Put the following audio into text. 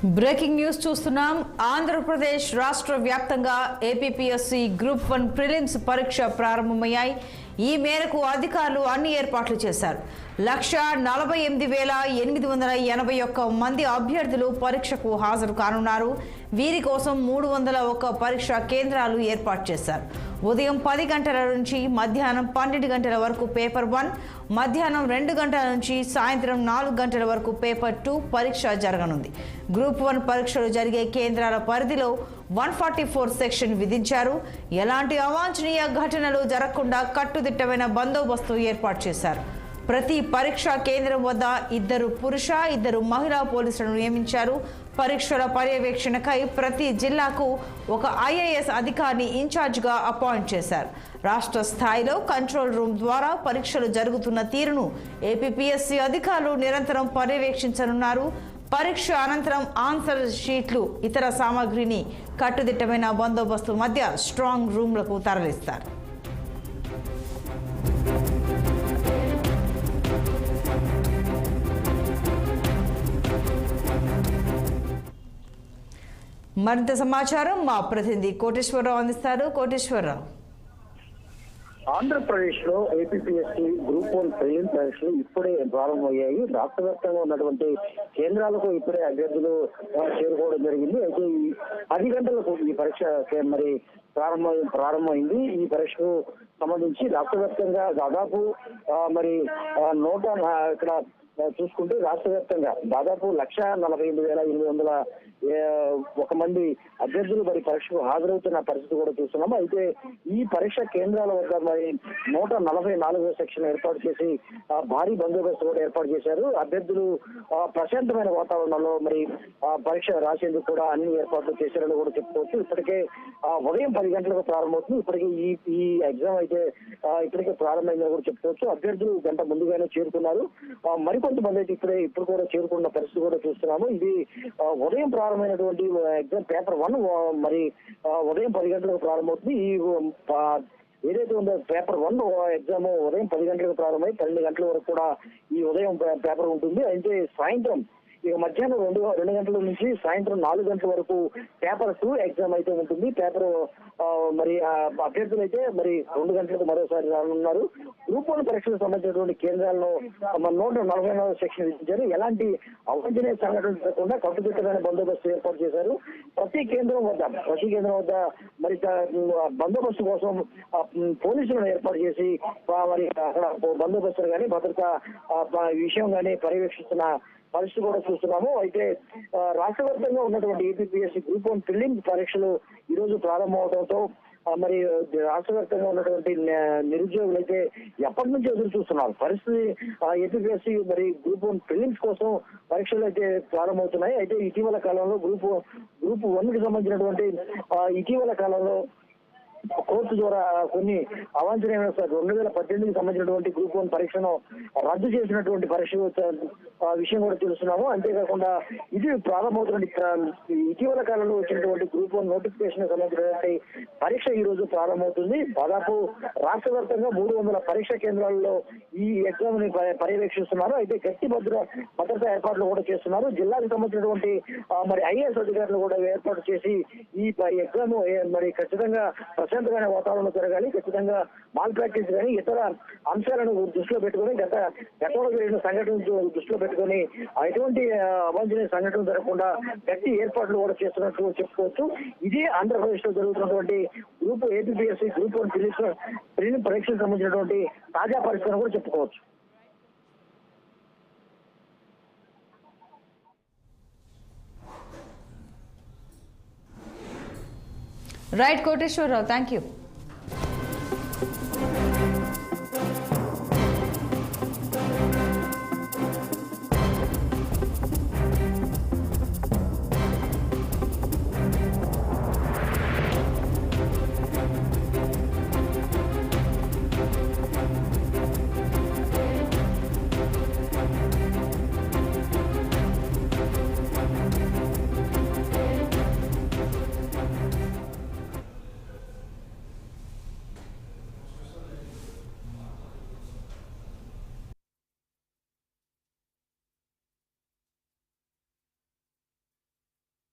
Breaking news చూస్తున్నాం. ఆంధ్రప్రదేశ్ రాష్ట్ర వ్యాప్తంగా ఏపీపీఎస్సీ గ్రూప్ 1 ప్రిలిమ్స్ పరీక్ష ప్రారంభమయ్యాయి. ఈ మేరకు అధికారులు అన్ని ఏర్పాట్లు చేశారు. 1,48,881 మంది అభ్యర్థులు పరీక్షకు హాజరు కానున్నారు. వీరి కోసం 301 పరీక్షా కేంద్రాలు ఏర్పాటు చేశారు. ఉదయం 10 గంటల నుంచి మధ్యాహ్నం 12 గంటల వరకు పేపర్ 1, మధ్యాహ్నం 2 గంటల నుంచి సాయంత్రం 4 గంటల వరకు పేపర్ 2 పరీక్ష జరగనుంది. గ్రూప్ 1 పరీక్షలు జరిగే కేంద్రాల పరిధిలో 144 సెక్షన్ విధించారు. ఎలాంటి అవాంఛనీయ ఘటనలు జరగకుండా కట్టుదిట్టమైన బందోబస్తు ఏర్పాటు చేశారు. ప్రతి పరీక్షా కేంద్రం వద్ద 2 పురుష 2 మహిళా పోలీసులను నియమించారు. పరీక్షల పర్యవేక్షణకై ప్రతి జిల్లాకు ఒక ఐఏఎస్ అధికారిని ఇన్ఛార్జిగా అపాయింట్ చేశారు. రాష్ట్ర స్థాయిలో కంట్రోల్ రూమ్ ద్వారా పరీక్షలు జరుగుతున్న తీరును ఏపీపీఎస్సీ అధికారులు నిరంతరం పర్యవేక్షించనున్నారు. పరీక్ష అనంతరం ఆన్సర్ షీట్లు, ఇతర సామాగ్రిని కట్టుదిట్టమైన బందోబస్తు మధ్య స్ట్రాంగ్ రూమ్లకు తరలిస్తారు. మరింత సమాచారం మా ప్రతినిధి కోటేశ్వరరావు అందిస్తారు. కోటేశ్వరరావు, ఆంధ్రప్రదేశ్ లో ఏపీపీఎస్సీ గ్రూప్ 1 ప్రిలిమ్ పరీక్షలు ఇప్పుడే ప్రారంభమయ్యాయి. రాష్ట్ర వ్యాప్తంగా ఉన్నటువంటి కేంద్రాలకు ఇప్పుడే అభ్యర్థులు చేరుకోవడం జరిగింది. అయితే ఈ 10 గంటలకు ఈ పరీక్ష మరి ప్రారంభమైంది. ఈ పరీక్షకు సంబంధించి రాష్ట్ర వ్యాప్తంగా దాదాపు మరి ఇక్కడ చూసుకుంటే రాష్ట్ర వ్యాప్తంగా దాదాపు 1,48,801 మంది అభ్యర్థులు మరి పరీక్షకు హాజరవుతున్న పరిస్థితి కూడా చూస్తున్నాము. అయితే ఈ పరీక్ష కేంద్రాల వద్ద మరి 144వ సెక్షన్ ఏర్పాటు చేసి భారీ బందోబస్తు కూడా ఏర్పాటు చేశారు. అభ్యర్థులు ప్రశాంతమైన వాతావరణంలో మరి పరీక్ష రాసేందుకు కూడా అన్ని ఏర్పాట్లు చేశారని కూడా చెప్పుకోవచ్చు. ఇప్పటికే ఉదయం 10 గంటలకు ప్రారంభమవుతుంది. ఇప్పటికే ఈ ఎగ్జామ్ అయితే ఇప్పటికే ప్రారంభమైందని కూడా చెప్పుకోవచ్చు. అభ్యర్థులు గంట ముందుగానే చేరుకున్నారు. మరికొంతమంది అయితే ఇప్పుడు కూడా చేరుకున్న పరిస్థితి కూడా చూస్తున్నాము. ఇది ఉదయం ప్రారంభమైనటువంటి ఎగ్జామ్ పేపర్ 1 మరి ఉదయం 10 గంటలకు ప్రారంభమవుతుంది. ఈ ఏదైతే ఉందో పేపర్ 1 ఎగ్జామ్ ఉదయం 10 గంటలకు ప్రారంభమై 12 గంటల వరకు కూడా ఈ ఉదయం పేపర్ ఉంటుంది. అయితే సాయంత్రం ఇక మధ్యాహ్నం 2 గంటల నుంచి సాయంత్రం 4 గంటల వరకు పేపర్ 2 ఎగ్జామ్ అయితే ఉంటుంది. పేపర్ మరి అభ్యర్థులు అయితే మరి 2 గంటలకు మరోసారి రానున్నారు. గ్రూప్ 1 పరీక్షలకు సంబంధించినటువంటి కేంద్రాలను 144వ సెక్షన్ విధించారు. ఎలాంటి అవాంఛనీయ సంఘటనలు జరగకుండా కట్టుదిట్టమైన బందోబస్తు ఏర్పాటు చేశారు. ప్రతి కేంద్రం వద్ద మరి బందోబస్తు కోసం పోలీసులను ఏర్పాటు చేసి మరి అక్కడ బందోబస్తులు కానీ భద్రతా విషయం కానీ పర్యవేక్షిస్తున్న పరిస్థితి కూడా చూస్తున్నాము. అయితే రాష్ట్ర వ్యాప్తంగా ఉన్నటువంటి ఏపీపీఎస్సీ గ్రూప్ 1 ప్రిలిమ్స్ పరీక్షలు ఈ రోజు ప్రారంభమవడంతో మరి రాష్ట్ర వ్యాప్తంగా ఉన్నటువంటి నిరుద్యోగులు అయితే ఎప్పటి నుంచి ఎదురు చూస్తున్నారు. పరిస్థితి ఏపీపీఎస్సీ మరి గ్రూప్ 1 ప్రిలిమ్స్ కోసం పరీక్షలు అయితే ప్రారంభమవుతున్నాయి. అయితే ఇటీవల కాలంలో గ్రూప్ 1కి సంబంధించినటువంటి ఇటీవల కాలంలో కోర్టు ద్వారా కొన్ని అవాంఛనీయమైన 2018కి సంబంధించినటువంటి గ్రూప్ 1 పరీక్షను రద్దు చేసినటువంటి పరీక్ష విషయం కూడా తెలుస్తున్నాము. అంతేకాకుండా ఇది ప్రారంభమవుతున్న ఇటీవల కాలంలో వచ్చినటువంటి గ్రూప్ 1 నోటిఫికేషన్ సంబంధించినటువంటి పరీక్ష ఈ రోజు ప్రారంభమవుతుంది. దాదాపు రాష్ట్ర వ్యాప్తంగా 300 పరీక్షా కేంద్రాల్లో ఈ ఎగ్జామ్ ని పర్యవేక్షిస్తున్నారు. అయితే గట్టి భద్రతా ఏర్పాట్లు కూడా చేస్తున్నారు. జిల్లాకు సంబంధించినటువంటి మరి ఐఏఎస్ అధికారులు కూడా ఏర్పాటు చేసి ఈ ఎగ్జామ్ మరి ఖచ్చితంగా ప్రశాంతమైన వాతావరణంలో జరగాలి, ఖచ్చితంగా మాల్ ప్రాక్టీస్ కానీ ఇతర అంశాలను దృష్టిలో పెట్టుకుని గతంలో జరిగిన సంఘటనలు దృష్టిలో పెట్టుకుని ఎటువంటి అవాంఛనీయ సంఘటనలు జరగకుండా గట్టి ఏర్పాట్లు కూడా చేస్తున్నట్టు చెప్పుకోవచ్చు. ఇది ఆంధ్రప్రదేశ్ లో జరుగుతున్నటువంటి ఏపీపీఎస్సీ గ్రూప్ 1 ప్రిలిమ్ పరీక్షలకు సంబంధించినటువంటి తాజా పరిస్థితులను కూడా చెప్పుకోవచ్చు. Right Koteswararao, thank you.